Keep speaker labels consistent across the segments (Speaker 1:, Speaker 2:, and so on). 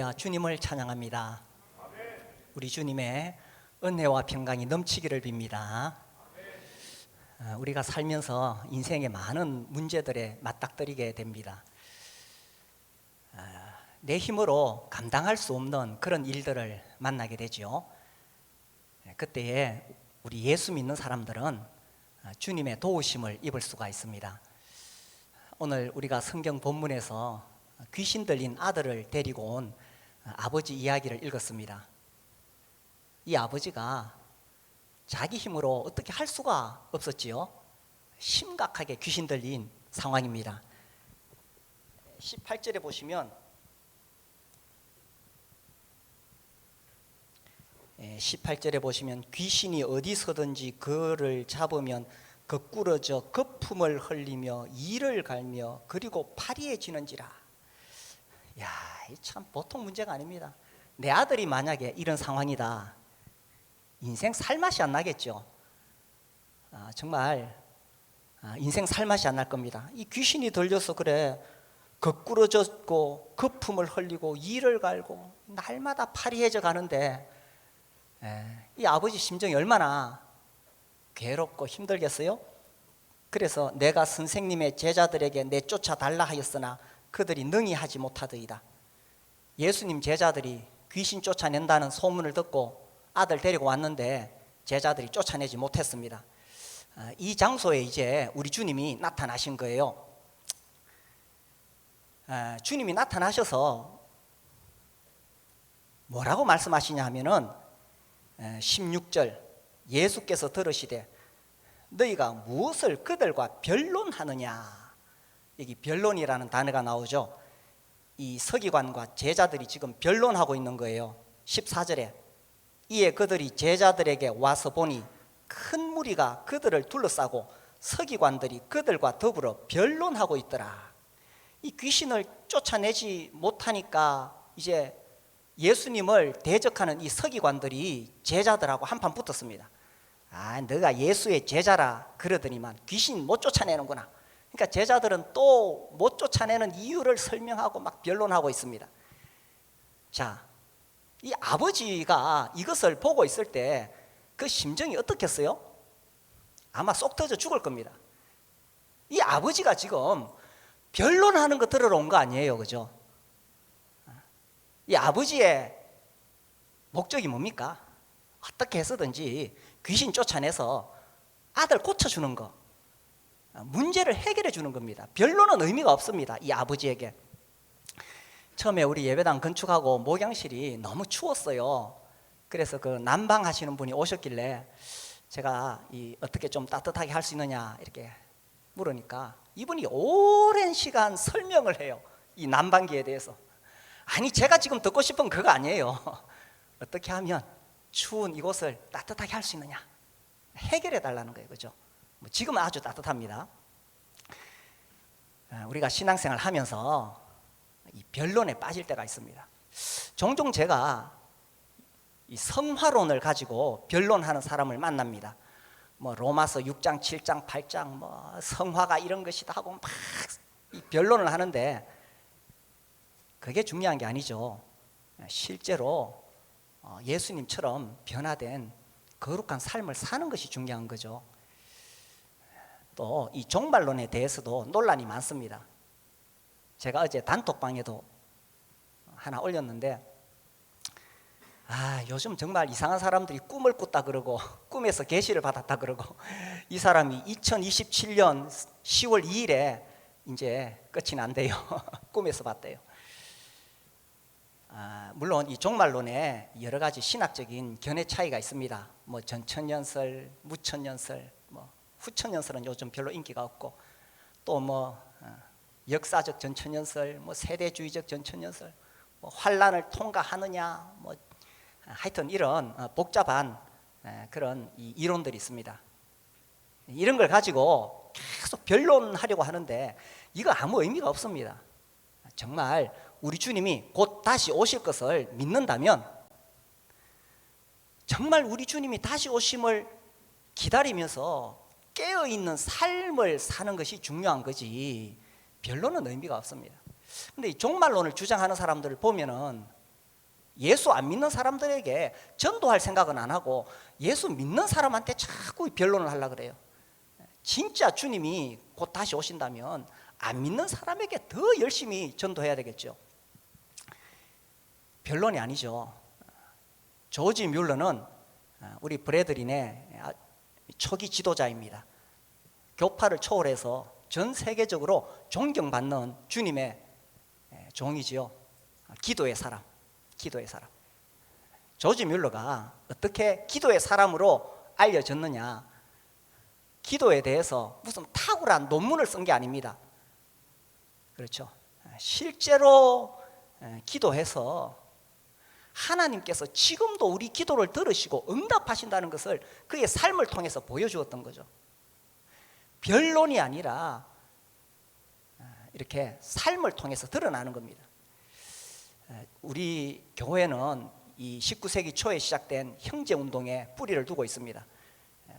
Speaker 1: 주님을 찬양합니다. 우리 주님의 은혜와 평강이 넘치기를 빕니다. 우리가 살면서 인생의 많은 문제들에 맞닥뜨리게 됩니다. 내 힘으로 감당할 수 없는 그런 일들을 만나게 되죠. 그때에 우리 예수 믿는 사람들은 주님의 도우심을 입을 수가 있습니다. 오늘 우리가 성경 본문에서 귀신 들린 아들을 데리고 온 아버지 이야기를 읽었습니다. 이 아버지가 자기 힘으로 어떻게 할 수가 없었지요. 심각하게 귀신 들린 상황입니다. 18절에 보시면 18절에 보시면 귀신이 어디서든지 그를 잡으면 거꾸러져 거품을 흘리며 이를 갈며 그리고 파리해지는지라. 야, 참 보통 문제가 아닙니다. 내 아들이 만약에 이런 상황이다, 인생 살맛이 안 나겠죠. 정말 인생 살맛이 안 날 겁니다. 이 귀신이 들려서 그래 거꾸러졌고 거품을 흘리고 이를 갈고 날마다 파리해져 가는데 이 아버지 심정이 얼마나 괴롭고 힘들겠어요? 그래서 내가 선생님의 제자들에게 내쫓아 달라 하였으나 그들이 능히 하지 못하더이다. 예수님 제자들이 귀신 쫓아낸다는 소문을 듣고 아들 데리고 왔는데 제자들이 쫓아내지 못했습니다. 이 장소에 이제 우리 주님이 나타나신 거예요. 주님이 나타나셔서 뭐라고 말씀하시냐 하면은 16절 예수께서 들으시되 너희가 무엇을 그들과 변론하느냐. 여기 변론이라는 단어가 나오죠. 이 서기관과 제자들이 지금 변론하고 있는 거예요. 14절에 이에 그들이 제자들에게 와서 보니 큰 무리가 그들을 둘러싸고 서기관들이 그들과 더불어 변론하고 있더라. 이 귀신을 쫓아내지 못하니까 이제 예수님을 대적하는 이 서기관들이 제자들하고 한판 붙었습니다. 너가 예수의 제자라 그러더니만 귀신 못 쫓아내는구나. 그러니까 제자들은 또 못 쫓아내는 이유를 설명하고 막 변론하고 있습니다. 자, 이 아버지가 이것을 보고 있을 때 그 심정이 어떻겠어요? 아마 쏙 터져 죽을 겁니다. 이 아버지가 지금 변론하는 거 들으러 온 거 아니에요, 그죠? 이 아버지의 목적이 뭡니까? 어떻게 해서든지 귀신 쫓아내서 아들 고쳐주는 거, 문제를 해결해 주는 겁니다. 변론은 의미가 없습니다. 이 아버지에게. 처음에 우리 예배당 건축하고 목양실이 너무 추웠어요. 그래서 그 난방하시는 분이 오셨길래 제가 어떻게 좀 따뜻하게 할 수 있느냐 이렇게 물으니까 이분이 오랜 시간 설명을 해요. 이 난방기에 대해서. 아니, 제가 지금 듣고 싶은 그거 아니에요. 어떻게 하면 추운 이곳을 따뜻하게 할 수 있느냐 해결해 달라는 거예요, 그죠? 지금은 아주 따뜻합니다. 우리가 신앙생활 하면서 이 변론에 빠질 때가 있습니다. 종종 제가 이 성화론을 가지고 변론하는 사람을 만납니다. 뭐 로마서 6장, 7장, 8장 뭐 성화가 이런 것이다 하고 막 이 변론을 하는데 그게 중요한 게 아니죠. 실제로 예수님처럼 변화된 거룩한 삶을 사는 것이 중요한 거죠. 또 이 종말론에 대해서도 논란이 많습니다. 제가 어제 단톡방에도 하나 올렸는데 요즘 정말 이상한 사람들이 꿈을 꿨다 그러고 꿈에서 계시를 받았다 그러고 이 사람이 2027년 10월 2일에 이제 끝이 난대요. 꿈에서 봤대요. 물론 이 종말론에 여러 가지 신학적인 견해 차이가 있습니다. 뭐 전천년설, 무천년설, 뭐 후천년설은 요즘 별로 인기가 없고 또 뭐 역사적 전천년설, 뭐 세대주의적 전천년설, 뭐 환란을 통과하느냐, 뭐 하여튼 이런 복잡한 그런 이론들이 있습니다. 이런 걸 가지고 계속 변론하려고 하는데 이거 아무 의미가 없습니다. 정말 우리 주님이 곧 다시 오실 것을 믿는다면 정말 우리 주님이 다시 오심을 기다리면서 깨어있는 삶을 사는 것이 중요한 거지 변론은 의미가 없습니다. 근데 이 종말론을 주장하는 사람들을 보면은 예수 안 믿는 사람들에게 전도할 생각은 안 하고 예수 믿는 사람한테 자꾸 변론을 하려고 그래요. 진짜 주님이 곧 다시 오신다면 안 믿는 사람에게 더 열심히 전도해야 되겠죠. 변론이 아니죠. 조지 뮬러는 우리 브래들인의 초기 지도자입니다. 교파를 초월해서 전 세계적으로 존경받는 주님의 종이지요. 기도의 사람. 조지 뮬러가 어떻게 기도의 사람으로 알려졌느냐? 기도에 대해서 무슨 탁월한 논문을 쓴 게 아닙니다. 그렇죠. 실제로 기도해서 하나님께서 지금도 우리 기도를 들으시고 응답하신다는 것을 그의 삶을 통해서 보여주었던 거죠. 변론이 아니라 이렇게 삶을 통해서 드러나는 겁니다. 우리 교회는 이 19세기 초에 시작된 형제운동에 뿌리를 두고 있습니다.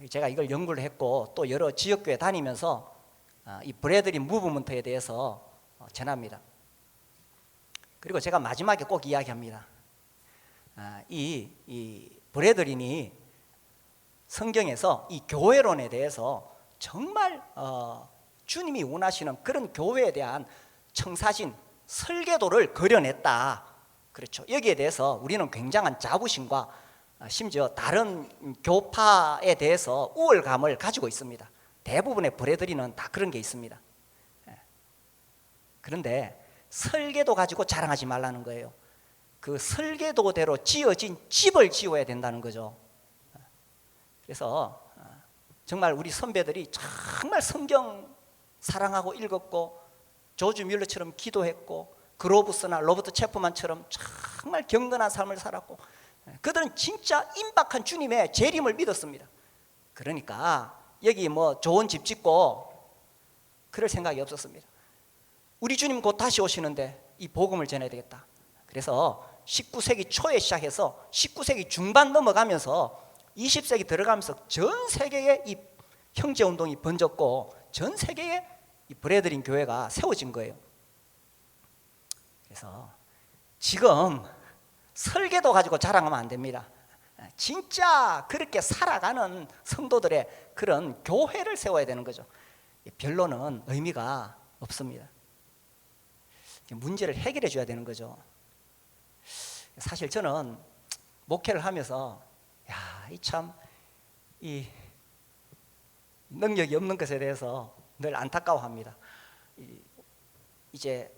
Speaker 1: 제가 이걸 연구를 했고 또 여러 지역교회 다니면서 이 브래들린 무브먼트에 대해서 전합니다. 그리고 제가 마지막에 꼭 이야기합니다. 이 브래들린이 성경에서 이 교회론에 대해서 정말 주님이 원하시는 그런 교회에 대한 청사진 설계도를 그려냈다. 그렇죠. 여기에 대해서 우리는 굉장한 자부심과 심지어 다른 교파에 대해서 우월감을 가지고 있습니다. 대부분의 브래들린은 다 그런 게 있습니다. 그런데 설계도 가지고 자랑하지 말라는 거예요. 그 설계도대로 지어진 집을 지어야 된다는 거죠. 그래서 정말 우리 선배들이 정말 성경 사랑하고 읽었고 조지 뮬러처럼 기도했고 그로브스나 로버트 체프만처럼 정말 경건한 삶을 살았고 그들은 진짜 임박한 주님의 재림을 믿었습니다. 그러니까 여기 뭐 좋은 집 짓고 그럴 생각이 없었습니다. 우리 주님 곧 다시 오시는데 이 복음을 전해야 되겠다. 그래서 19세기 초에 시작해서 19세기 중반 넘어가면서 20세기 들어가면서 전 세계에 이 형제운동이 번졌고 전 세계에 이 브래들린 교회가 세워진 거예요. 그래서 지금 설계도 가지고 자랑하면 안 됩니다. 진짜 그렇게 살아가는 성도들의 그런 교회를 세워야 되는 거죠. 변론은 의미가 없습니다. 문제를 해결해 줘야 되는 거죠. 사실 저는 목회를 하면서 이 능력이 없는 것에 대해서 늘 안타까워합니다. 이제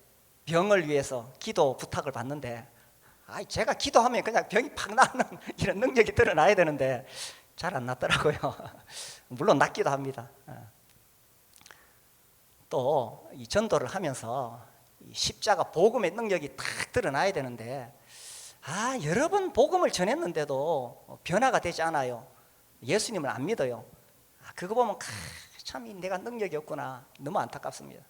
Speaker 1: 병을 위해서 기도 부탁을 받는데 제가 기도하면 그냥 병이 팍 나는 이런 능력이 드러나야 되는데 잘 안 났더라고요. 물론 낫기도 합니다. 또 이 전도를 하면서 십자가 복음의 능력이 탁 드러나야 되는데 여러 번 복음을 전했는데도 변화가 되지 않아요. 예수님을 안 믿어요. 그거 보면 참 내가 능력이 없구나. 너무 안타깝습니다.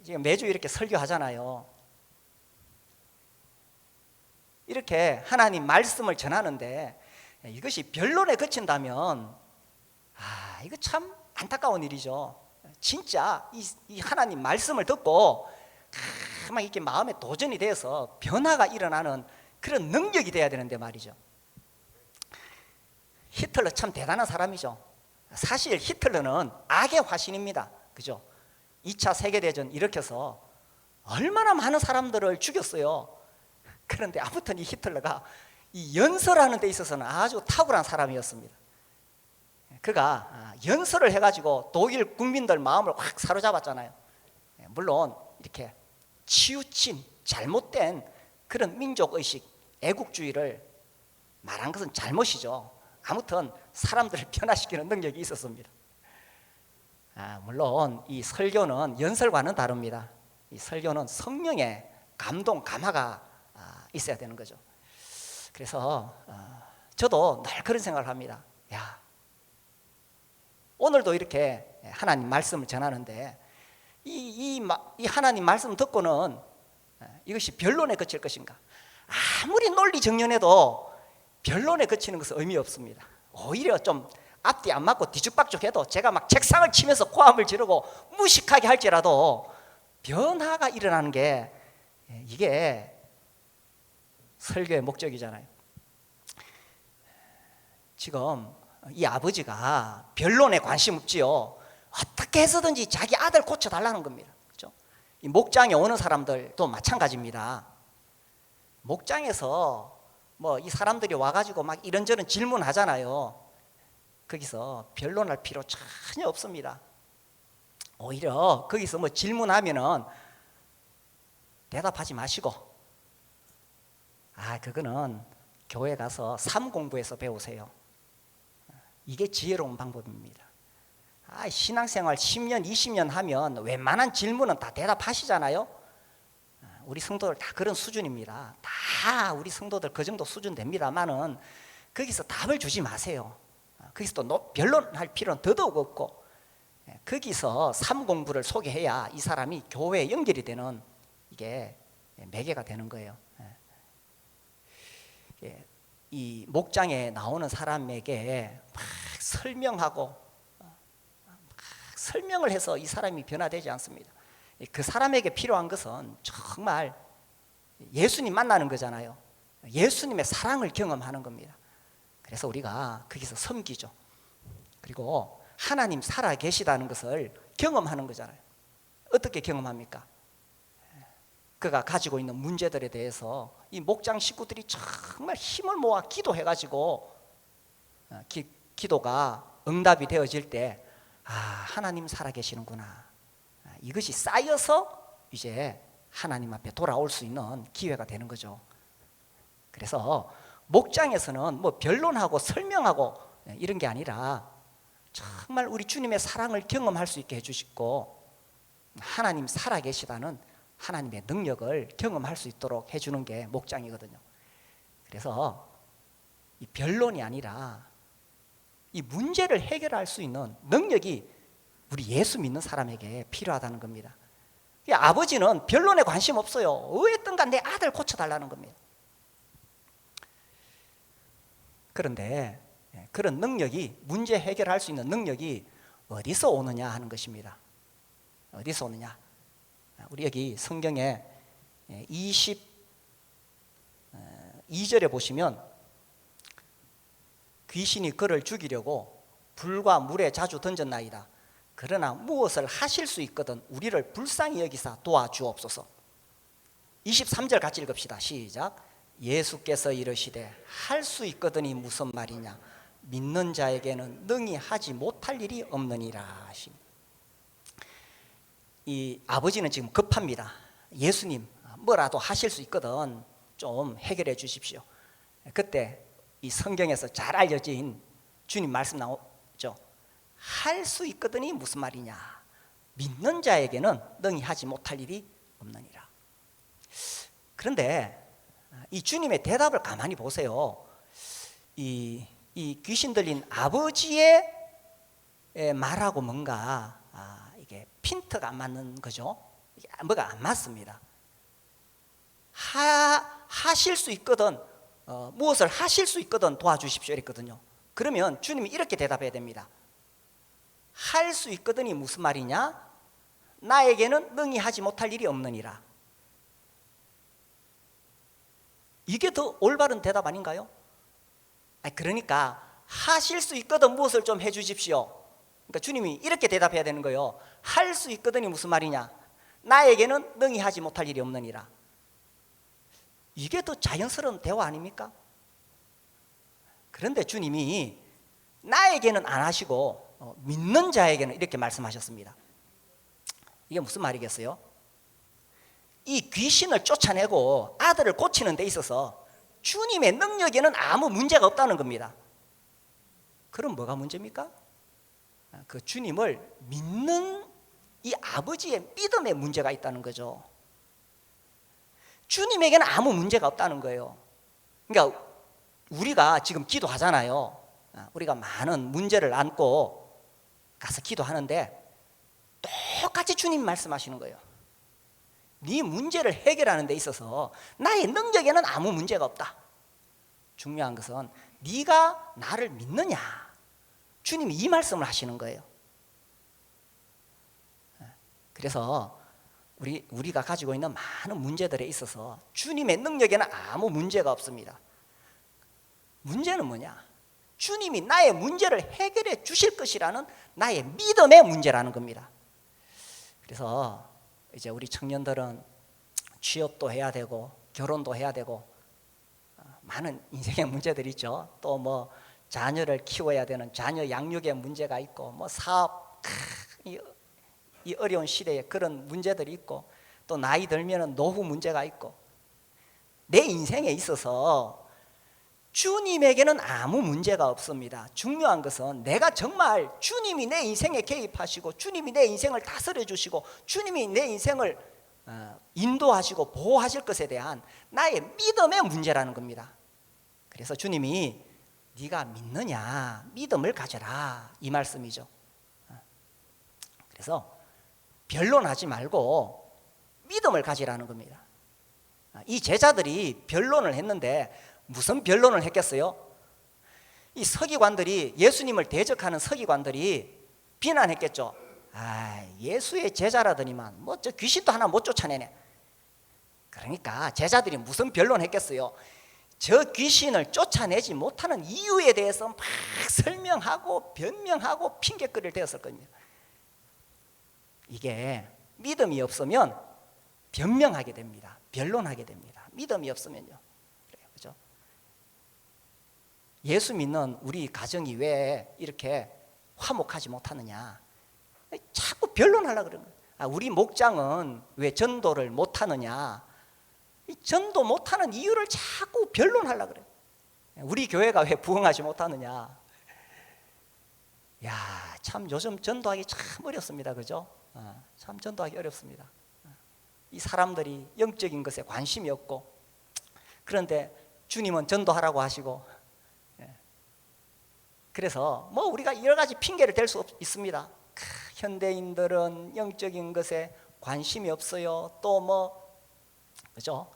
Speaker 1: 지금 매주 이렇게 설교하잖아요. 이렇게 하나님 말씀을 전하는데 이것이 변론에 그친다면 이거 참 안타까운 일이죠. 진짜 이 하나님 말씀을 듣고 막 이렇게 마음에 도전이 돼서 변화가 일어나는 그런 능력이 돼야 되는데 말이죠. 히틀러 참 대단한 사람이죠. 사실 히틀러는 악의 화신입니다. 그죠? 2차 세계대전 일으켜서 얼마나 많은 사람들을 죽였어요. 그런데 아무튼 이 히틀러가 이 연설하는 데 있어서는 아주 탁월한 사람이었습니다. 그가 연설을 해가지고 독일 국민들 마음을 확 사로잡았잖아요. 물론 이렇게 치우친 잘못된 그런 민족의식, 애국주의를 말한 것은 잘못이죠. 아무튼 사람들을 변화시키는 능력이 있었습니다. 물론 이 설교는 연설과는 다릅니다. 이 설교는 성령의 감동, 감화가 있어야 되는 거죠. 그래서 저도 늘 그런 생각을 합니다. 오늘도 이렇게 하나님 말씀을 전하는데 이 하나님 말씀 듣고는 이것이 변론에 그칠 것인가? 아무리 논리 정연해도 변론에 그치는 것은 의미 없습니다. 오히려 좀 앞뒤 안 맞고 뒤죽박죽해도 제가 막 책상을 치면서 고함을 지르고 무식하게 할지라도 변화가 일어나는 게 이게 설교의 목적이잖아요. 지금 이 아버지가 변론에 관심 없지요. 어떻게 해서든지 자기 아들 고쳐달라는 겁니다. 그렇죠? 이 목장에 오는 사람들도 마찬가지입니다. 목장에서 뭐 이 사람들이 와가지고 막 이런저런 질문하잖아요. 거기서 변론할 필요 전혀 없습니다. 오히려 거기서 뭐 질문하면은 대답하지 마시고, 그거는 교회 가서 삶 공부해서 배우세요. 이게 지혜로운 방법입니다. 신앙생활 10년, 20년 하면 웬만한 질문은 다 대답하시잖아요. 우리 성도들 다 그런 수준입니다. 다 우리 성도들 그 정도 수준 됩니다만은 거기서 답을 주지 마세요. 거기서 또 변론할 필요는 더더욱 없고, 거기서 삶 공부를 소개해야 이 사람이 교회에 연결이 되는, 이게 매개가 되는 거예요. 이 목장에 나오는 사람에게 막 설명하고 막 설명을 해서 이 사람이 변화되지 않습니다. 그 사람에게 필요한 것은 정말 예수님 만나는 거잖아요. 예수님의 사랑을 경험하는 겁니다. 그래서 우리가 거기서 섬기죠. 그리고 하나님 살아 계시다는 것을 경험하는 거잖아요. 어떻게 경험합니까? 그가 가지고 있는 문제들에 대해서 이 목장 식구들이 정말 힘을 모아 기도해가지고 기도가 응답이 되어질 때, 하나님 살아계시는구나, 이것이 쌓여서 이제 하나님 앞에 돌아올 수 있는 기회가 되는 거죠. 그래서 목장에서는 뭐 변론하고 설명하고 이런 게 아니라 정말 우리 주님의 사랑을 경험할 수 있게 해주시고, 하나님 살아계시다는 하나님의 능력을 경험할 수 있도록 해주는 게 목장이거든요. 그래서 이 변론이 아니라 이 문제를 해결할 수 있는 능력이 우리 예수 믿는 사람에게 필요하다는 겁니다. 아버지는 변론에 관심 없어요. 어쨌든간 내 아들 고쳐달라는 겁니다. 그런데 그런 능력이, 문제 해결할 수 있는 능력이 어디서 오느냐 하는 것입니다. 어디서 오느냐? 우리 여기 성경에 22절에 보시면, 귀신이 그를 죽이려고 불과 물에 자주 던졌나이다. 그러나 무엇을 하실 수 있거든 우리를 불쌍히 여기사 도와주옵소서. 23절 같이 읽읍시다. 시작. 예수께서 이르시되 할 수 있거든이 무슨 말이냐, 믿는 자에게는 능히 하지 못할 일이 없느니라 하십니다. 이 아버지는 지금 급합니다. 예수님, 뭐라도 하실 수 있거든 좀 해결해 주십시오. 그때 이 성경에서 잘 알려진 주님 말씀 나오죠. 할 수 있거든이 무슨 말이냐, 믿는 자에게는 능히 하지 못할 일이 없느니라. 그런데 이 주님의 대답을 가만히 보세요. 이 귀신 들린 아버지의 말하고 뭔가 이게 핀트가 안 맞는 거죠. 이게 뭐가 안 맞습니다. 하실 수 있거든, 무엇을 하실 수 있거든 도와주십시오 이랬거든요. 그러면 주님이 이렇게 대답해야 됩니다. 할 수 있거든이 무슨 말이냐, 나에게는 능히 하지 못할 일이 없느니라. 이게 더 올바른 대답 아닌가요? 그러니까 하실 수 있거든 무엇을 좀 해주십시오. 그러니까 주님이 이렇게 대답해야 되는 거예요. 할 수 있거든이 무슨 말이냐, 나에게는 능히 하지 못할 일이 없느니라. 이게 더 자연스러운 대화 아닙니까? 그런데 주님이 나에게는 안 하시고 믿는 자에게는 이렇게 말씀하셨습니다. 이게 무슨 말이겠어요? 이 귀신을 쫓아내고 아들을 고치는 데 있어서 주님의 능력에는 아무 문제가 없다는 겁니다. 그럼 뭐가 문제입니까? 그 주님을 믿는 이 아버지의 믿음에 문제가 있다는 거죠. 주님에게는 아무 문제가 없다는 거예요. 그러니까 우리가 지금 기도하잖아요. 우리가 많은 문제를 안고 가서 기도하는데 똑같이 주님 말씀하시는 거예요. 네 문제를 해결하는 데 있어서 나의 능력에는 아무 문제가 없다. 중요한 것은 네가 나를 믿느냐. 주님이 이 말씀을 하시는 거예요. 그래서 우리가 가지고 있는 많은 문제들에 있어서 주님의 능력에는 아무 문제가 없습니다. 문제는 뭐냐? 주님이 나의 문제를 해결해 주실 것이라는 나의 믿음의 문제라는 겁니다. 그래서 이제 우리 청년들은 취업도 해야 되고 결혼도 해야 되고 많은 인생의 문제들이 있죠. 또 뭐 자녀를 키워야 되는 자녀 양육의 문제가 있고 뭐 사업, 이 어려운 시대에 그런 문제들이 있고 또 나이 들면은 노후 문제가 있고 내 인생에 있어서 주님에게는 아무 문제가 없습니다. 중요한 것은 내가 정말 주님이 내 인생에 개입하시고 주님이 내 인생을 다스려 주시고 주님이 내 인생을 인도하시고 보호하실 것에 대한 나의 믿음의 문제라는 겁니다. 그래서 주님이 네가 믿느냐, 믿음을 가져라, 이 말씀이죠. 그래서 변론하지 말고 믿음을 가지라는 겁니다. 이 제자들이 변론을 했는데 무슨 변론을 했겠어요? 이 서기관들이, 예수님을 대적하는 서기관들이 비난했겠죠. 예수의 제자라더니만 뭐 저 귀신도 하나 못 쫓아내네. 그러니까 제자들이 무슨 변론했겠어요? 저 귀신을 쫓아내지 못하는 이유에 대해서 막 설명하고 변명하고 핑계거리를 대었을 겁니다. 이게 믿음이 없으면 변명하게 됩니다. 변론하게 됩니다. 믿음이 없으면요. 그죠? 예수 믿는 우리 가정이 왜 이렇게 화목하지 못하느냐? 자꾸 변론하려고 그러는 거예요. 우리 목장은 왜 전도를 못하느냐? 이 전도 못하는 이유를 자꾸 변론하려고 그래요. 우리 교회가 왜 부흥하지 못하느냐? 참 요즘 전도하기 참 어렵습니다. 그죠? 참 전도하기 어렵습니다. 이 사람들이 영적인 것에 관심이 없고, 그런데 주님은 전도하라고 하시고, 그래서 뭐 우리가 여러 가지 핑계를 댈 수 있습니다. 현대인들은 영적인 것에 관심이 없어요. 또 뭐 그죠?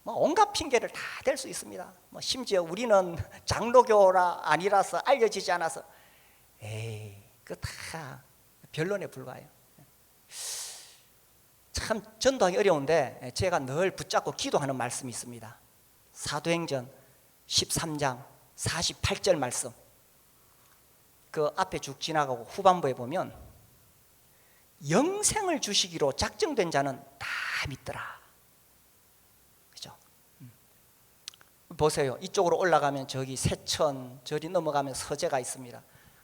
Speaker 1: 뭐 온갖 핑계를 다 댈 수 있습니다. 뭐 심지어 우리는 장로교라 아니라서 알려지지 않아서, 그 다 변론에 불과해요. 참 전도하기 어려운데 제가 늘 붙잡고 기도하는 말씀이 있습니다. 사도행전 13장 48절 말씀. 그 앞에 쭉 지나가고 후반부에 보면 영생을 주시기로 작정된 자는 다 믿더라. 그죠? 보세요. 이쪽으로 올라가면 저기 세천, 저리 넘어가면 서재가 있습니다.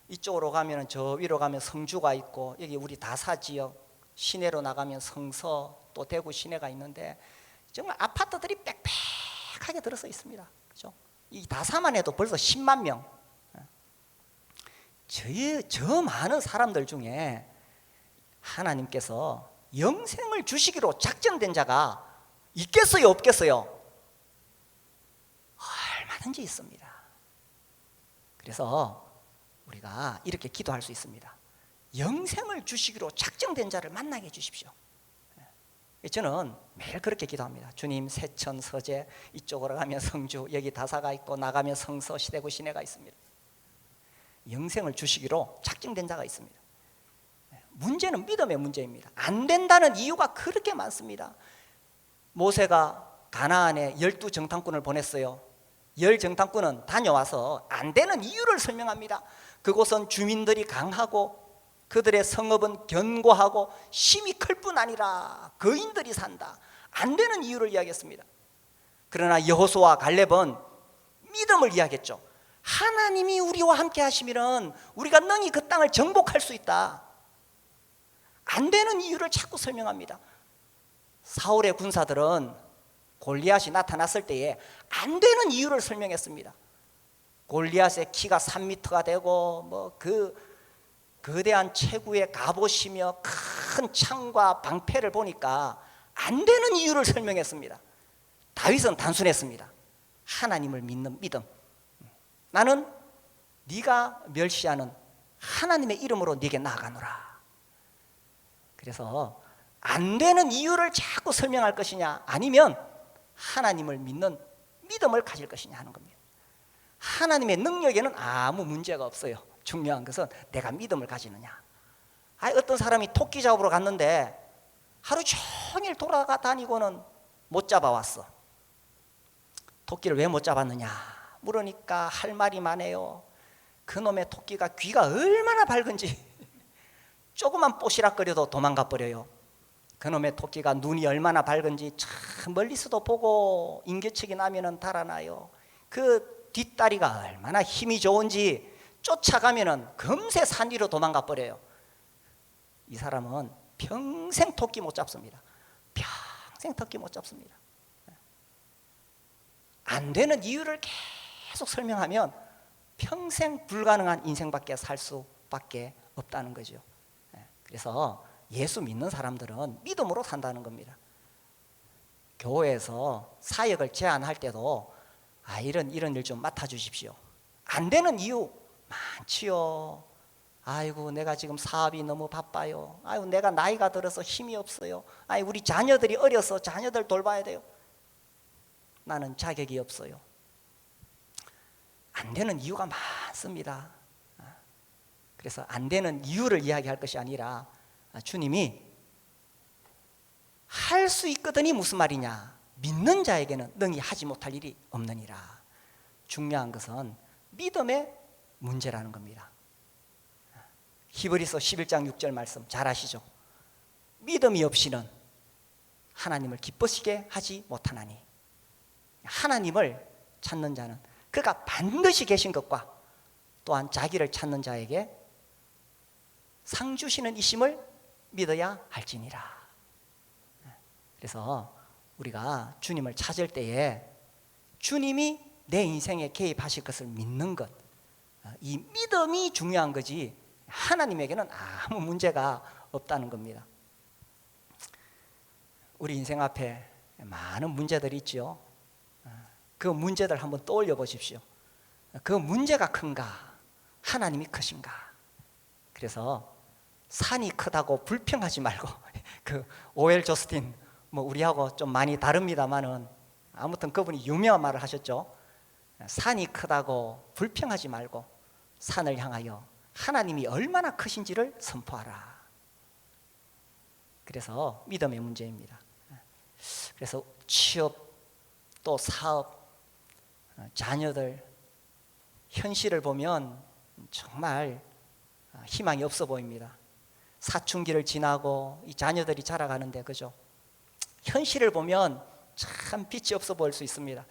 Speaker 1: 이쪽으로 가면 저 위로 가면 성주가 있고, 여기 우리 다사 지역 시내로 나가면 성서, 또 대구 시내가 있는데 정말 아파트들이 빽빽하게 들어서 있습니다. 그죠? 이 다사만 해도 벌써 10만 명. 저 많은 사람들 중에 하나님께서 영생을 주시기로 작정된 자가 있겠어요, 없겠어요? 얼마든지 있습니다. 그래서 우리가 이렇게 기도할 수 있습니다. 영생을 주시기로 작정된 자를 만나게 해주십시오. 저는 매일 그렇게 기도합니다. 주님, 세천, 서재, 이쪽으로 가면 성주, 여기 다사가 있고 나가면 성서, 시대구, 시내가 있습니다. 영생을 주시기로 작정된 자가 있습니다. 문제는 믿음의 문제입니다. 안 된다는 이유가 그렇게 많습니다. 모세가 가나안에 12정탐꾼을 보냈어요. 10정탐꾼은 다녀와서 안 되는 이유를 설명합니다. 그곳은 주민들이 강하고 그들의 성읍은 견고하고 심이 클 뿐 아니라 거인들이 산다. 안 되는 이유를 이야기했습니다. 그러나 여호수아와 갈렙은 믿음을 이야기했죠. 하나님이 우리와 함께 하시면 우리가 능히 그 땅을 정복할 수 있다. 안 되는 이유를 자꾸 설명합니다. 사울의 군사들은 골리앗이 나타났을 때에 안 되는 이유를 설명했습니다. 골리앗의 키가 3m가 되고 뭐 그 거대한 체구의 갑옷이며 큰 창과 방패를 보니까 안 되는 이유를 설명했습니다. 다윗은 단순했습니다. 하나님을 믿는 믿음. 나는 네가 멸시하는 하나님의 이름으로 네게 나아가노라. 그래서 안 되는 이유를 자꾸 설명할 것이냐, 아니면 하나님을 믿는 믿음을 가질 것이냐 하는 겁니다. 하나님의 능력에는 아무 문제가 없어요. 중요한 것은 내가 믿음을 가지느냐. 어떤 사람이 토끼 잡으러 갔는데 하루 종일 돌아다니고는 못 잡아왔어. 토끼를 왜 못 잡았느냐 물으니까 할 말이 많아요. 그놈의 토끼가 귀가 얼마나 밝은지 조그만 뽀시락거려도 도망가 버려요. 그놈의 토끼가 눈이 얼마나 밝은지 참 멀리서도 보고 인교척이 나면은 달아나요. 그 뒷다리가 얼마나 힘이 좋은지 쫓아가면은 금세 산 위로 도망가 버려요. 이 사람은 평생 토끼 못 잡습니다. 평생 토끼 못 잡습니다. 안 되는 이유를 계속 설명하면 평생 불가능한 인생밖에 살 수밖에 없다는 거죠. 그래서 예수 믿는 사람들은 믿음으로 산다는 겁니다. 교회에서 사역을 제안할 때도 이런 일 좀 맡아주십시오. 안 되는 이유 많지요. 아이고 내가 지금 사업이 너무 바빠요. 아이고 내가 나이가 들어서 힘이 없어요. 아이고 우리 자녀들이 어려서 자녀들 돌봐야 돼요. 나는 자격이 없어요. 안 되는 이유가 많습니다. 그래서 안 되는 이유를 이야기할 것이 아니라 주님이 할 수 있거든이 무슨 말이냐, 믿는 자에게는 능히 하지 못할 일이 없느니라. 중요한 것은 믿음의 문제라는 겁니다. 히브리서 11장 6절 말씀 잘 아시죠? 믿음이 없이는 하나님을 기쁘시게 하지 못하나니. 하나님을 찾는 자는 그가 반드시 계신 것과 또한 자기를 찾는 자에게 상 주시는 이심을 믿어야 할지니라. 그래서 우리가 주님을 찾을 때에 주님이 내 인생에 개입하실 것을 믿는 것, 이 믿음이 중요한 거지 하나님에게는 아무 문제가 없다는 겁니다. 우리 인생 앞에 많은 문제들이 있죠. 그 문제들 한번 떠올려 보십시오. 그 문제가 큰가, 하나님이 크신가. 그래서 산이 크다고 불평하지 말고 그 오엘 조스틴 우리하고 좀 많이 다릅니다만은 아무튼 그분이 유명한 말을 하셨죠. 산이 크다고 불평하지 말고 산을 향하여 하나님이 얼마나 크신지를 선포하라. 그래서 믿음의 문제입니다. 그래서 취업 또 사업, 자녀들 현실을 보면 정말 희망이 없어 보입니다. 사춘기를 지나고 이 자녀들이 자라가는데 그죠? 현실을 보면 참 빛이 없어 보일 수 있습니다.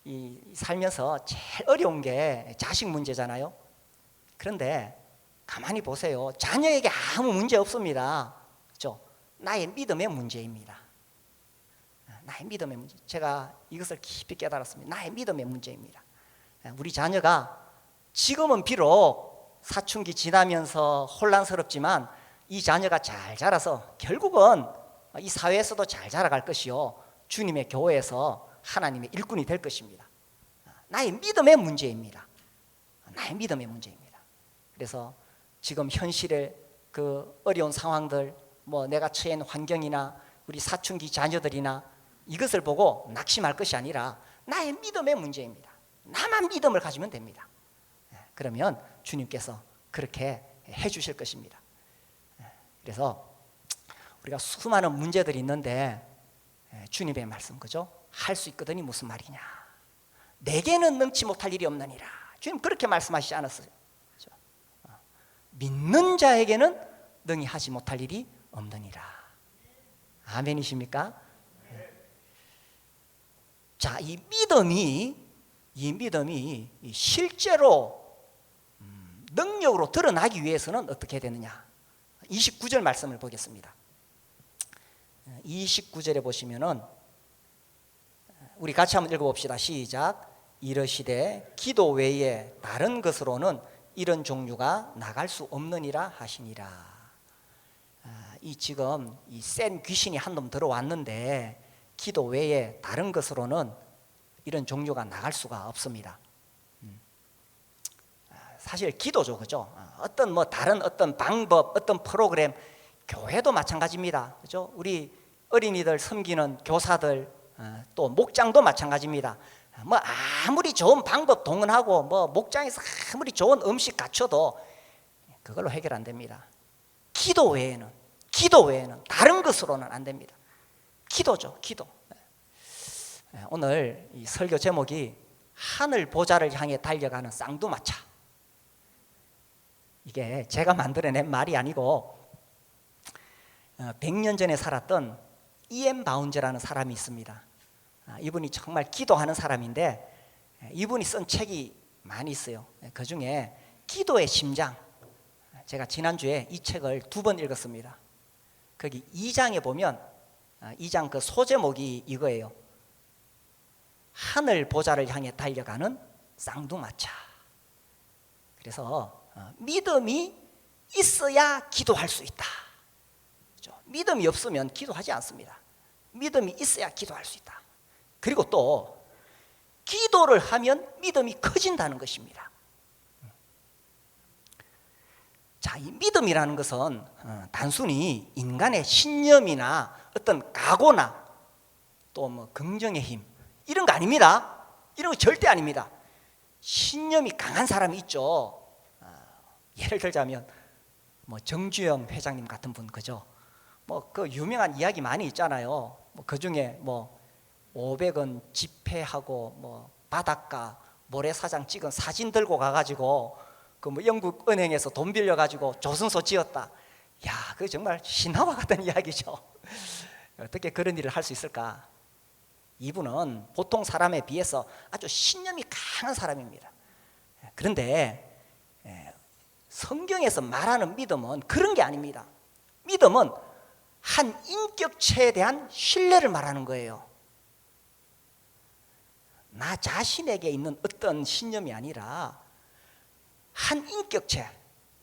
Speaker 1: 이 살면서 제일 어려운 게 자식 문제잖아요. 그런데 가만히 보세요. 자녀에게 아무 문제 없습니다. 그죠? 나의 믿음의 문제입니다. 나의 믿음의 문제. 제가 이것을 깊이 깨달았습니다. 나의 믿음의 문제입니다. 우리 자녀가 지금은 비록 사춘기 지나면서 혼란스럽지만 이 자녀가 잘 자라서 결국은 이 사회에서도 잘 자라갈 것이요, 주님의 교회에서 하나님의 일꾼이 될 것입니다. 나의 믿음의 문제입니다. 나의 믿음의 문제입니다. 그래서 지금 현실의 그 어려운 상황들, 내가 처한 환경이나 우리 사춘기 자녀들이나 이것을 보고 낙심할 것이 아니라 나의 믿음의 문제입니다. 나만 믿음을 가지면 됩니다. 그러면 주님께서 그렇게 해주실 것입니다. 그래서 우리가 수많은 문제들이 있는데 주님의 말씀 그죠? 할 수 있거든이 무슨 말이냐, 내게는 능치 못할 일이 없느니라. 주님 그렇게 말씀하시지 않았어요? 그렇죠? 믿는 자에게는 능히 하지 못할 일이 없느니라. 아멘이십니까? 자, 이 믿음이 실제로 능력으로 드러나기 위해서는 어떻게 되느냐? 29절 말씀을 보겠습니다. 29절에 보시면은 우리 같이 한번 읽어봅시다. 시작. 이르시되 기도 외에 다른 것으로는 이런 종류가 나갈 수 없느니라 하시니라. 이 지금 이 센 귀신이 한 놈 들어왔는데 기도 외에 다른 것으로는 이런 종류가 나갈 수가 없습니다. 사실 기도죠, 그죠? 어떤 다른 어떤 방법, 어떤 프로그램, 교회도 마찬가지입니다, 그죠? 우리 어린이들 섬기는 교사들, 또 목장도 마찬가지입니다. 아무리 좋은 방법 동원하고 목장에서 아무리 좋은 음식 갖춰도 그걸로 해결 안 됩니다. 기도 외에는 기도 외에는 다른 것으로는 안 됩니다. 기도죠, 기도. 오늘 이 설교 제목이 하늘 보좌를 향해 달려가는 쌍두마차. 이게 제가 만들어낸 말이 아니고 100년 전에 살았던 E.M. 바운즈라는 사람이 있습니다. 이분이 정말 기도하는 사람인데 이분이 쓴 책이 많이 있어요. 그 중에 기도의 심장, 제가 지난주에 이 책을 2번 읽었습니다. 거기 2장에 보면 2장 그 소제목이 이거예요. 하늘 보좌를 향해 달려가는 쌍두마차. 그래서 믿음이 있어야 기도할 수 있다. 그렇죠? 믿음이 없으면 기도하지 않습니다. 믿음이 있어야 기도할 수 있다. 그리고 또 기도를 하면 믿음이 커진다는 것입니다. 자, 이 믿음이라는 것은 단순히 인간의 신념이나 어떤 각오나 또 뭐 긍정의 힘 이런 거 아닙니다. 이런 거 절대 아닙니다. 신념이 강한 사람이 있죠. 예를 들자면 뭐 정주영 회장님 같은 분, 그죠? 뭐 그 유명한 이야기 많이 있잖아요. 뭐 그 중에 뭐 500원 지폐하고 뭐 바닷가 모래사장 찍은 사진 들고 가가지고 그 뭐 영국 은행에서 돈 빌려가지고 조선소 지었다. 야, 그 정말 신화와 같은 이야기죠. 어떻게 그런 일을 할 수 있을까? 이분은 보통 사람에 비해서 아주 신념이 강한 사람입니다. 그런데 성경에서 말하는 믿음은 그런 게 아닙니다. 믿음은 한 인격체에 대한 신뢰를 말하는 거예요. 나 자신에게 있는 어떤 신념이 아니라 한 인격체,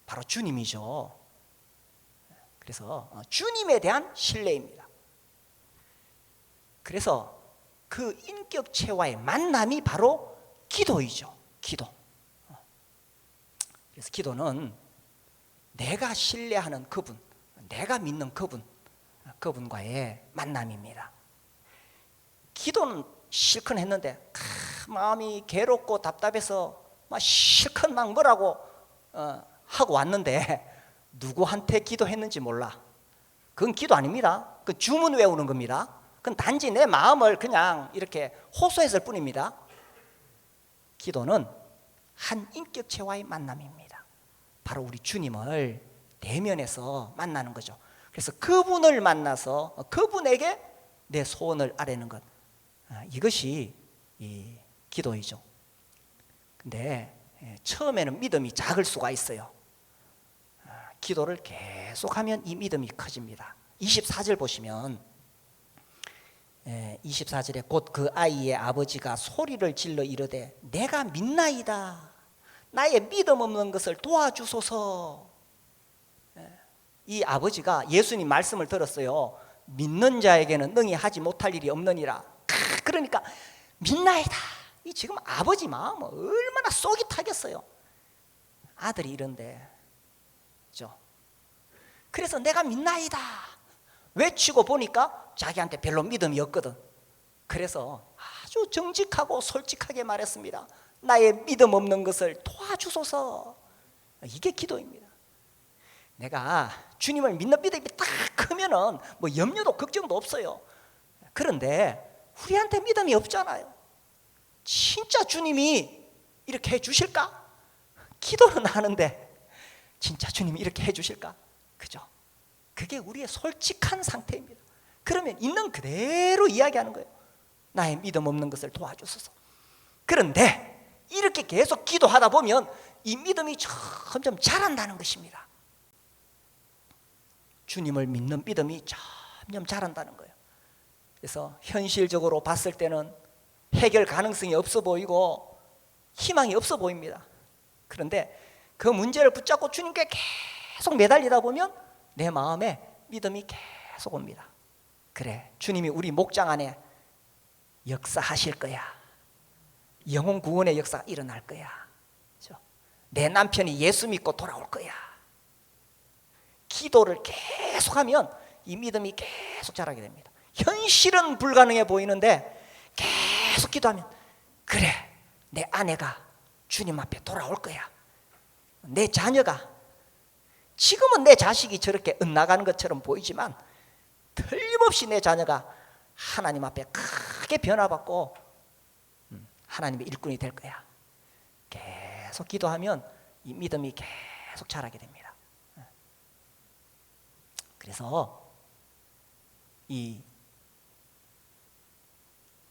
Speaker 1: 바로 주님이죠. 그래서 주님에 대한 신뢰입니다. 그래서 그 인격체와의 만남이 바로 기도이죠. 기도. 그래서 기도는 내가 신뢰하는 그분, 내가 믿는 그분과의 만남입니다. 기도는 실컷 했는데 마음이 괴롭고 답답해서 막 실컷 막 뭐라고 하고 왔는데 누구한테 기도했는지 몰라. 그건 기도 아닙니다. 그건 주문 외우는 겁니다. 그건 단지 내 마음을 그냥 이렇게 호소했을 뿐입니다. 기도는 한 인격체와의 만남입니다. 바로 우리 주님을 대면해서 만나는 거죠. 그래서 그분을 만나서 그분에게 내 소원을 아뢰는 것, 이것이 이 기도이죠. 근데 처음에는 믿음이 작을 수가 있어요. 기도를 계속하면 이 믿음이 커집니다. 24절 보시면 24절에 곧 그 아이의 아버지가 소리를 질러 이르되 내가 믿나이다. 나의 믿음 없는 것을 도와주소서. 이 아버지가 예수님 말씀을 들었어요. 믿는 자에게는 능히 하지 못할 일이 없느니라. 그러니까 믿나이다. 이 지금 아버지 마음 얼마나 속이 타겠어요. 아들이 이런데, 그죠? 그래서 내가 믿나이다 외치고 보니까 자기한테 별로 믿음이 없거든. 그래서 아주 정직하고 솔직하게 말했습니다. 나의 믿음 없는 것을 도와주소서. 이게 기도입니다. 내가 주님을 믿는 믿음이 딱 크면은 뭐 염려도 걱정도 없어요. 그런데 우리한테 믿음이 없잖아요. 진짜 주님이 이렇게 해주실까? 기도는 하는데 진짜 주님이 이렇게 해주실까? 그죠? 그게 우리의 솔직한 상태입니다. 그러면 있는 그대로 이야기하는 거예요. 나의 믿음 없는 것을 도와주소서. 그런데 이렇게 계속 기도하다 보면 이 믿음이 점점 자란다는 것입니다. 주님을 믿는 믿음이 점점 자란다는 거예요. 그래서 현실적으로 봤을 때는 해결 가능성이 없어 보이고 희망이 없어 보입니다. 그런데 그 문제를 붙잡고 주님께 계속 매달리다 보면 내 마음에 믿음이 계속 옵니다. 그래, 주님이 우리 목장 안에 역사하실 거야. 영혼 구원의 역사가 일어날 거야. 그렇죠? 내 남편이 예수 믿고 돌아올 거야. 기도를 계속하면 이 믿음이 계속 자라게 됩니다. 현실은 불가능해 보이는데 계속 기도하면 그래, 내 아내가 주님 앞에 돌아올 거야. 내 자녀가 지금은 내 자식이 저렇게 엇나가는 것처럼 보이지만 틀림없이 내 자녀가 하나님 앞에 크게 변화받고 하나님의 일꾼이 될 거야. 계속 기도하면 이 믿음이 계속 자라게 됩니다. 그래서 이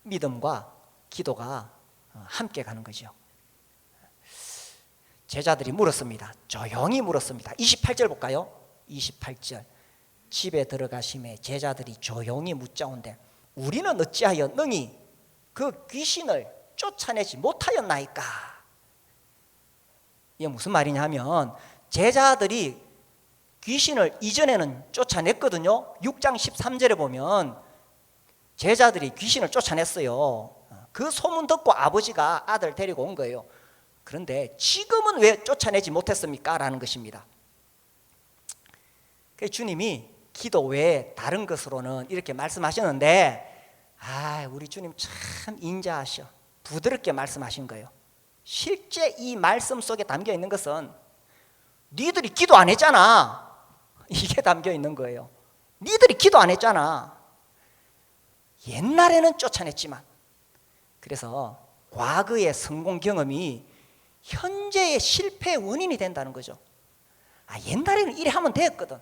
Speaker 1: 믿음과 기도가 함께 가는 거죠. 제자들이 물었습니다. 조용히 물었습니다. 28절 볼까요? 28절. 집에 들어가심에 제자들이 조용히 묻자온데 우리는 어찌하여 능히 그 귀신을 쫓아내지 못하였나이까? 이게 무슨 말이냐면 제자들이 귀신을 이전에는 쫓아냈거든요. 6장 13절에 보면 제자들이 귀신을 쫓아냈어요. 그 소문 듣고 아버지가 아들 데리고 온 거예요. 그런데 지금은 왜 쫓아내지 못했습니까? 라는 것입니다. 그래서 주님이 기도 외에 다른 것으로는 이렇게 말씀하셨는데 우리 주님 참 인자하셔. 부드럽게 말씀하신 거예요. 실제 이 말씀 속에 담겨 있는 것은 니들이 기도 안 했잖아. 이게 담겨 있는 거예요. 니들이 기도 안 했잖아. 옛날에는 쫓아냈지만, 그래서 과거의 성공 경험이 현재의 실패의 원인이 된다는 거죠. 옛날에는 이래 하면 됐거든.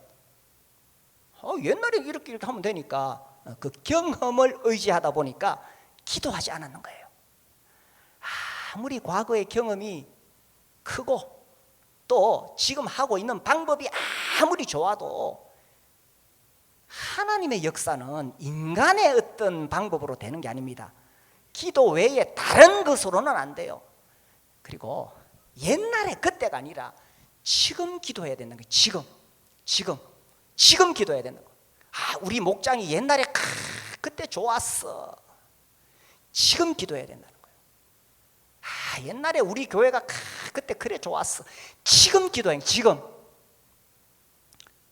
Speaker 1: 옛날에 이렇게 하면 되니까 그 경험을 의지하다 보니까 기도하지 않았는 거예요. 아무리 과거의 경험이 크고 또 지금 하고 있는 방법이 아무리 좋아도 하나님의 역사는 인간의 어떤 방법으로 되는 게 아닙니다. 기도 외에 다른 것으로는 안 돼요. 그리고 옛날에 그때가 아니라 지금 기도해야 되는 거예요. 지금 기도해야 되는 거예요. 우리 목장이 옛날에 그때 좋았어. 지금 기도해야 된다는 거예요. 옛날에 우리 교회가 그때 그래 좋았어. 지금 기도해. 지금.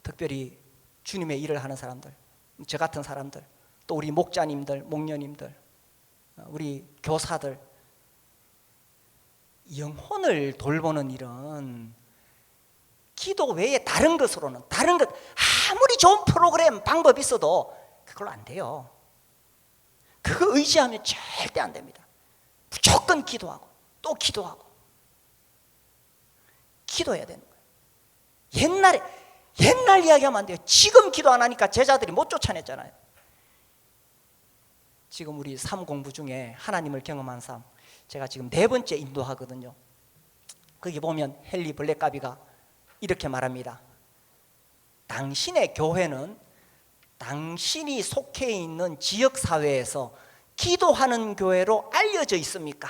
Speaker 1: 특별히 주님의 일을 하는 사람들, 저 같은 사람들, 또 우리 목자님들, 목녀님들, 우리 교사들, 영혼을 돌보는 일은 기도 외에 다른 것으로는, 다른 것 아무리 좋은 프로그램 방법이 있어도 그걸로 안 돼요. 그거 의지하면 절대 안 됩니다. 무조건 기도하고 또 기도하고 기도해야 되는 거예요. 옛날 이야기하면 안 돼요. 지금 기도 안 하니까 제자들이 못 쫓아냈잖아요. 지금 우리 삶 공부 중에 하나님을 경험한 삶, 제가 지금 4번째 인도하거든요. 거기 보면 헨리 블랙가비가 이렇게 말합니다. 당신의 교회는 당신이 속해 있는 지역사회에서 기도하는 교회로 알려져 있습니까?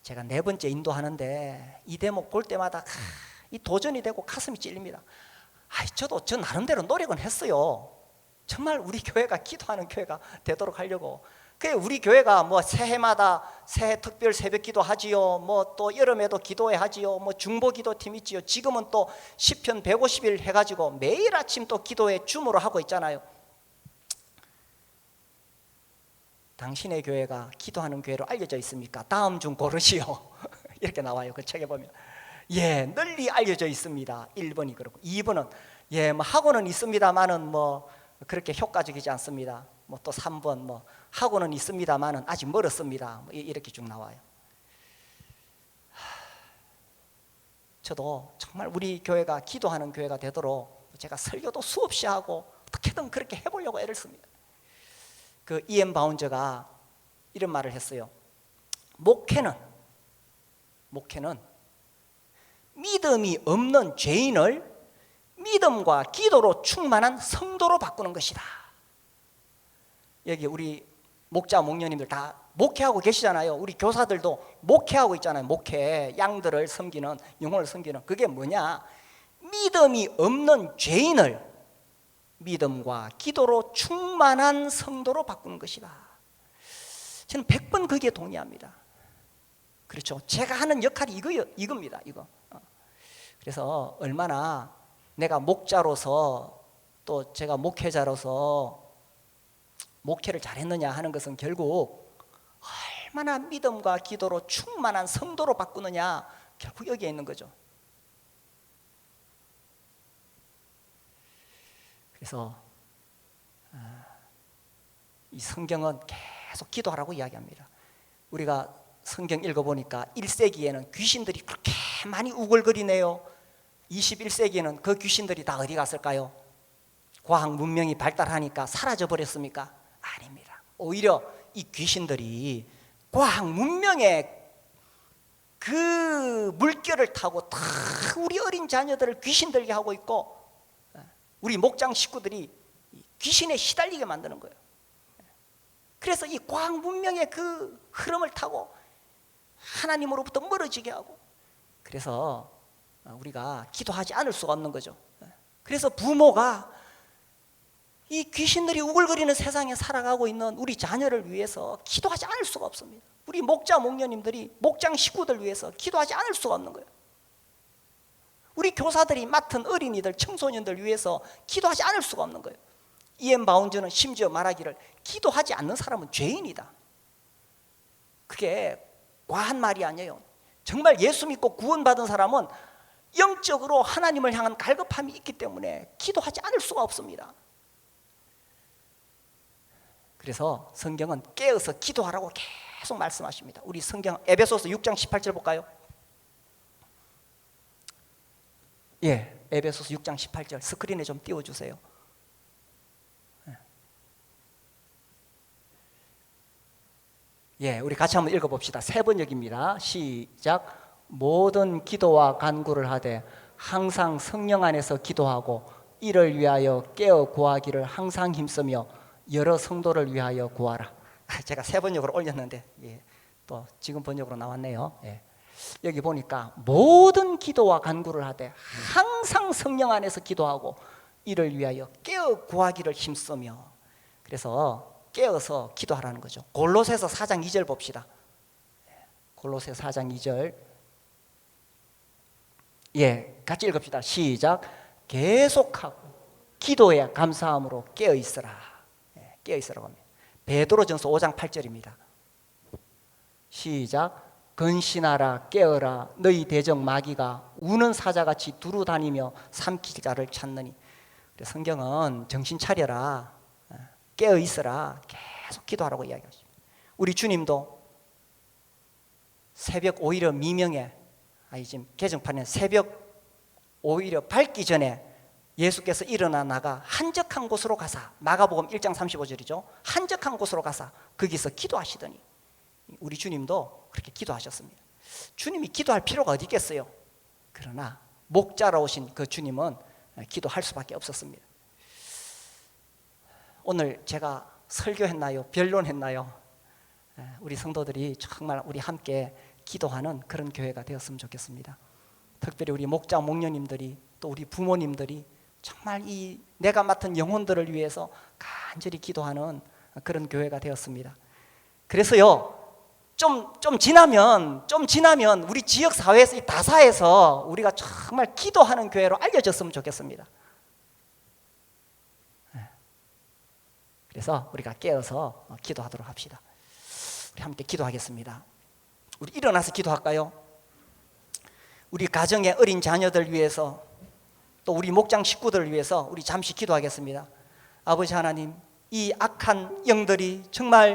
Speaker 1: 제가 4번째 인도하는데 이 대목 볼 때마다 이 도전이 되고 가슴이 찔립니다. 저도 저 나름대로 노력은 했어요. 정말 우리 교회가 기도하는 교회가 되도록 하려고. 우리 교회가 뭐 새해마다 새해 특별 새벽 기도 하지요. 뭐 또 여름에도 기도회 하지요. 뭐 중보 기도팀 있지요. 지금은 또 시편 150일 해가지고 매일 아침 또 기도회 줌으로 하고 있잖아요. 당신의 교회가 기도하는 교회로 알려져 있습니까? 다음 중 고르시오. 이렇게 나와요. 그 책에 보면. 널리 알려져 있습니다. 1번이 그렇고 2번은 뭐 하고는 있습니다만은 뭐 그렇게 효과적이지 않습니다. 뭐 또 3번 뭐 하고는 있습니다만은 아직 멀었습니다. 뭐 이렇게 쭉 나와요. 저도 정말 우리 교회가 기도하는 교회가 되도록 제가 설교도 수없이 하고 어떻게든 그렇게 해보려고 애를 씁니다. 그 이엠 바운저가 이런 말을 했어요. 목회는 믿음이 없는 죄인을 믿음과 기도로 충만한 성도로 바꾸는 것이다. 여기 우리 목자 목녀님들 다 목회하고 계시잖아요. 우리 교사들도 목회하고 있잖아요. 목회, 양들을 섬기는, 영혼을 섬기는. 그게 뭐냐? 믿음이 없는 죄인을 믿음과 기도로 충만한 성도로 바꾸는 것이다. 저는 100번 거기에 동의합니다. 그렇죠. 제가 하는 역할이 이겁니다. 이거. 그래서 얼마나 내가 목자로서 또 제가 목회자로서 목회를 잘했느냐 하는 것은 결국 얼마나 믿음과 기도로 충만한 성도로 바꾸느냐, 결국 여기에 있는 거죠. 그래서 이 성경은 계속 기도하라고 이야기합니다. 우리가 성경 읽어보니까 1세기에는 귀신들이 그렇게 많이 우글거리네요. 21세기에는 그 귀신들이 다 어디 갔을까요? 과학 문명이 발달하니까 사라져 버렸습니까? 아닙니다. 오히려 이 귀신들이 과학 문명의 그 물결을 타고 다 우리 어린 자녀들을 귀신 들게 하고 있고, 우리 목장 식구들이 귀신에 시달리게 만드는 거예요. 그래서 이 과학 문명의 그 흐름을 타고 하나님으로부터 멀어지게 하고, 그래서 우리가 기도하지 않을 수가 없는 거죠. 그래서 부모가 이 귀신들이 우글거리는 세상에 살아가고 있는 우리 자녀를 위해서 기도하지 않을 수가 없습니다. 우리 목자 목녀님들이 목장 식구들 위해서 기도하지 않을 수가 없는 거예요. 우리 교사들이 맡은 어린이들 청소년들 위해서 기도하지 않을 수가 없는 거예요. 이엠 바운즈는 심지어 말하기를 기도하지 않는 사람은 죄인이다. 그게 과한 말이 아니에요. 정말 예수 믿고 구원받은 사람은 영적으로 하나님을 향한 갈급함이 있기 때문에 기도하지 않을 수가 없습니다. 그래서 성경은 깨어서 기도하라고 계속 말씀하십니다. 우리 성경 에베소서 6장 18절 볼까요? 예, 에베소서 6장 18절 스크린에 좀 띄워주세요. 예, 우리 같이 한번 읽어봅시다. 세 번역입니다. 시작. 모든 기도와 간구를 하되 항상 성령 안에서 기도하고 이를 위하여 깨어 구하기를 항상 힘쓰며 여러 성도를 위하여 구하라. 제가 세 번역으로 올렸는데 또 지금 번역으로 나왔네요. 여기 보니까 모든 기도와 간구를 하되 항상 성령 안에서 기도하고 이를 위하여 깨어 구하기를 힘쓰며, 그래서 깨어서 기도하라는 거죠. 골로새서 4장 2절 봅시다. 골로새 4장 2절 같이 읽읍시다. 시작. 계속하고 기도에 감사함으로 깨어 있으라. 깨어 있으라고 합니다. 베드로전서 5장 8절입니다. 시작. 근신하라 깨어라 너희 대적 마귀가 우는 사자같이 두루 다니며 삼킬 자를 찾느니. 성경은 정신 차려라, 깨어 있어라, 계속 기도하라고 이야기하십니다. 우리 주님도 새벽 오히려 미명에, 지금 개정판에 새벽 오히려 밝기 전에 예수께서 일어나 나가 한적한 곳으로 가사, 마가복음 1장 35절이죠. 한적한 곳으로 가사 거기서 기도하시더니 우리 주님도 그렇게 기도하셨습니다. 주님이 기도할 필요가 어디 있겠어요? 그러나 목자로 오신 그 주님은 기도할 수밖에 없었습니다. 오늘 제가 설교했나요? 변론했나요? 우리 성도들이 정말 우리 함께 기도하는 그런 교회가 되었으면 좋겠습니다. 특별히 우리 목자 목녀님들이 또 우리 부모님들이 정말 이 내가 맡은 영혼들을 위해서 간절히 기도하는 그런 교회가 되었습니다. 그래서요, 좀 지나면 우리 지역 사회에서, 이 다사에서 우리가 정말 기도하는 교회로 알려졌으면 좋겠습니다. 그래서 우리가 깨어서 기도하도록 합시다. 우리 함께 기도하겠습니다. 우리 일어나서 기도할까요? 우리 가정의 어린 자녀들 위해서, 또 우리 목장 식구들을 위해서 우리 잠시 기도하겠습니다. 아버지 하나님, 이 악한 영들이 정말